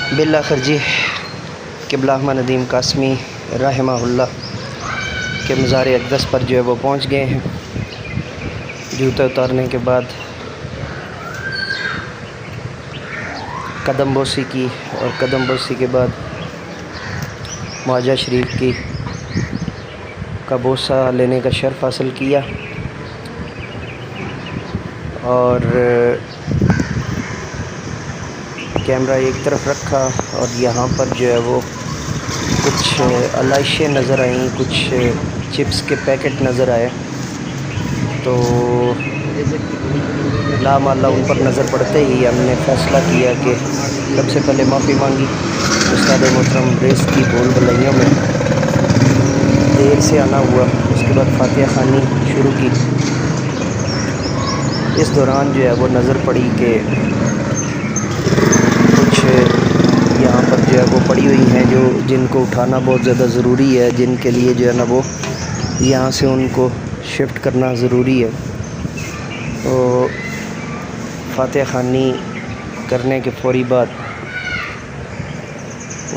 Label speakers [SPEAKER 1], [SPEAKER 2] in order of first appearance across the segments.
[SPEAKER 1] बिलाखिर जी क़िबला अहमद नदीम कासमी रहमहुल्लाह के मज़ार अक़दस पर जो है वो पहुँच गए हैं। जूते उतारने के बाद कदम बोसी की और कदम बोसी के बाद मुआजा शरीफ की का बोसा लेने का शर्फ़ हासिल किया और कैमरा एक तरफ रखा और यहाँ पर जो है वो कुछ अलाइशें नज़र आईं, कुछ चिप्स के पैकेट नज़र आए। तो लामाला उन पर नज़र पड़ते ही हमने फ़ैसला किया कि सबसे पहले माफ़ी मांगी। उस्ताद मोहतरम रेस की भूल भलाइयों में देर से आना हुआ, उसके बाद फातिहा ख़ानी शुरू की। इस दौरान जो है वो नज़र पड़ी कि कुछ यहाँ पर जो है वो पड़ी हुई हैं जो जिनको उठाना बहुत ज़्यादा ज़रूरी है, जिनके लिए जो है ना वो यहाँ से उनको शिफ्ट करना ज़रूरी है। तो फातिहा ख़ानी करने के फ़ौरी बाद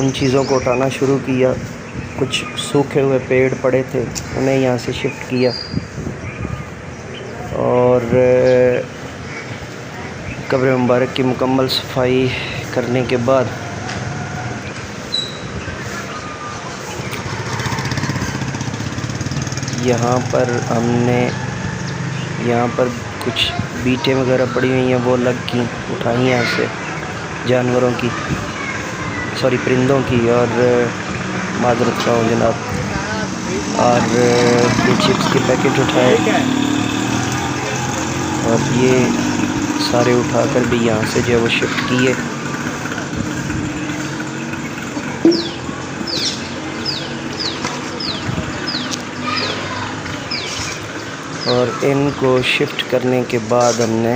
[SPEAKER 1] उन चीज़ों को उठाना शुरू किया। कुछ सूखे हुए पेड़ पड़े थे, उन्हें यहाँ से शिफ्ट किया और कब्र मुबारक की मुकम्मल सफाई करने के बाद यहाँ पर कुछ बीटें वगैरह पड़ी हुई हैं, वो अलग की उठाई यहाँ से जानवरों की, सॉरी परिंदों की। और माज़रत चाहूँ जनाब, और ये चिप्स के पैकेट उठाए और ये सारे उठाकर भी यहाँ से जो है वो शिफ्ट किए। और इनको शिफ्ट करने के बाद हमने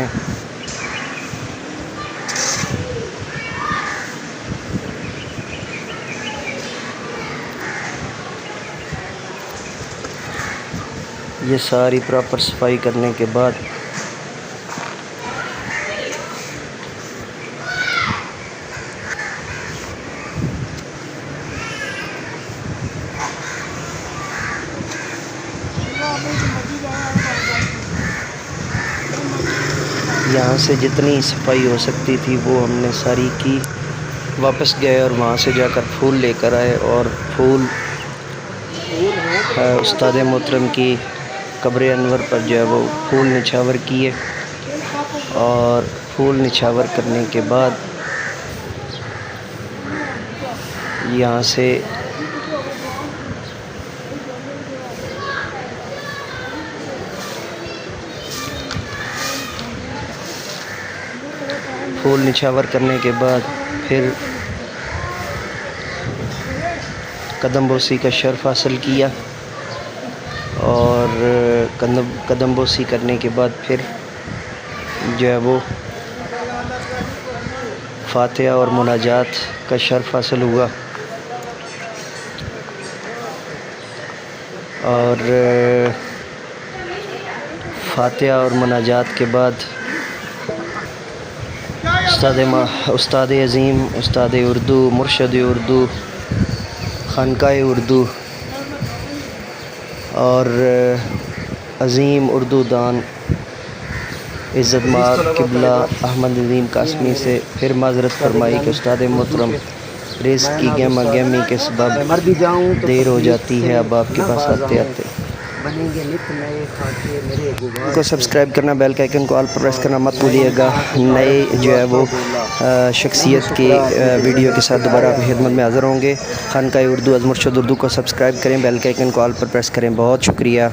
[SPEAKER 1] ये सारी प्रॉपर सफाई करने के बाद यहाँ से जितनी सफाई हो सकती थी वो हमने सारी की। वापस गए और वहाँ से जाकर फूल लेकर आए और फूल उस्ताद मोहतरम की कब्र अनवर पर जो है वो फूल निछावर किए। और फूल निछावर करने के बाद यहाँ से फूल निछावर करने के बाद फिर कदम बोसी का शर्फ़ हासिल किया और कदम बोसी करने के बाद फिर जो है वो फातिहा और मुनाजात का शर्फ़ हासिल हुआ। और फातिहा और मुनाजात के बाद उस्ताद अज़ीम, उस्ताद उर्दू, मुर्शद उर्दू, खानकाए उर्दू और अज़ीम उर्दू दान इज़्ज़त माब क़िबला अहमद नदीम कासमी से फिर माज़रत फरमाई कि उस्ताद मोहतरम रेस की गहमा गहमी के सबब देर हो जाती है, अब आपके पास आते आते। को सब्सक्राइब करना, बेल के आइकन को ऑल पर प्रेस करना मत भूलिएगा। नए जो है वो शख्सियत की वीडियो के साथ दोबारा आपकी खिदमत में हाज़िर होंगे। खानकाए उर्दू मुर्शद उर्दू को सब्सक्राइब करें, बेल के आइकन को ऑल पर प्रेस करें। बहुत शुक्रिया।